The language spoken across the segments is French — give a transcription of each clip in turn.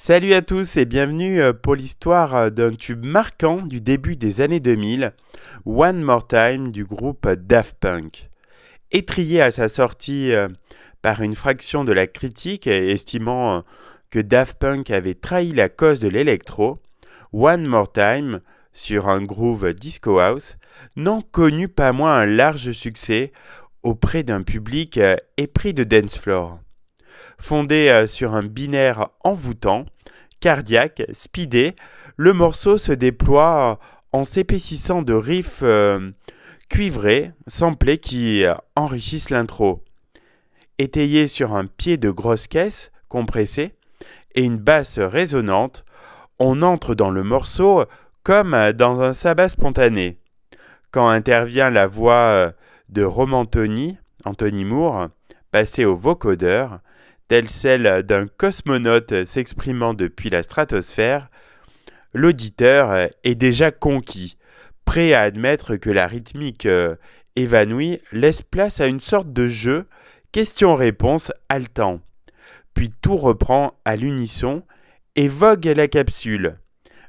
Salut à tous et bienvenue pour l'histoire d'un tube marquant du début des années 2000, One More Time du groupe Daft Punk. Étrillé à sa sortie par une fraction de la critique estimant que Daft Punk avait trahi la cause de l'électro, One More Time, sur un groove disco house, n'en connut pas moins un large succès auprès d'un public épris de dance floor. Fondé sur un binaire envoûtant, cardiaque, speedé, le morceau se déploie en s'épaississant de riffs cuivrés, samplés qui enrichissent l'intro. Étayé sur un pied de grosse caisse compressée et une basse résonante, on entre dans le morceau comme dans un sabbat spontané. Quand intervient la voix de Anthony Moore, passée au vocodeur, telle celle d'un cosmonaute s'exprimant depuis la stratosphère, l'auditeur est déjà conquis, prêt à admettre que la rythmique évanouie laisse place à une sorte de jeu question-réponse haletant. Puis tout reprend à l'unisson et vogue la capsule.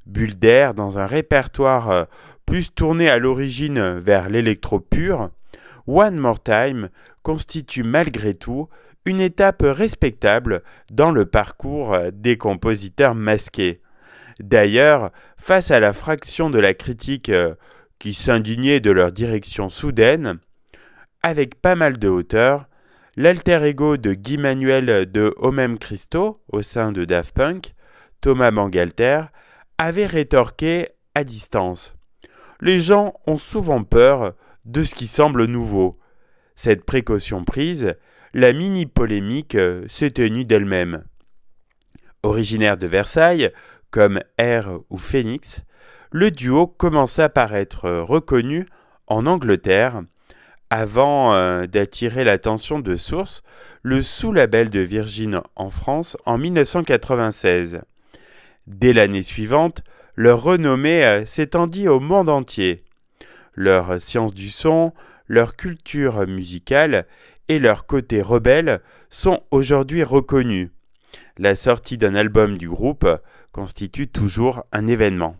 Bulle d'air dans un répertoire plus tourné à l'origine vers l'électro pur, One More Time constitue malgré tout une étape respectable dans le parcours des compositeurs masqués. D'ailleurs, face à la fraction de la critique qui s'indignait de leur direction soudaine, avec pas mal de hauteur, l'alter ego de Guy Manuel de Homem Christo au sein de Daft Punk, Thomas Bangalter, avait rétorqué à distance. Les gens ont souvent peur de ce qui semble nouveau. Cette précaution prise, la mini-polémique s'est tenue d'elle-même. Originaire de Versailles, comme Air ou Phoenix, le duo commença par être reconnu en Angleterre, avant d'attirer l'attention de Source, le sous-label de Virgin en France en 1996. Dès l'année suivante, leur renommée s'étendit au monde entier. Leur science du son, leur culture musicale et leur côté rebelle sont aujourd'hui reconnus. La sortie d'un album du groupe constitue toujours un événement.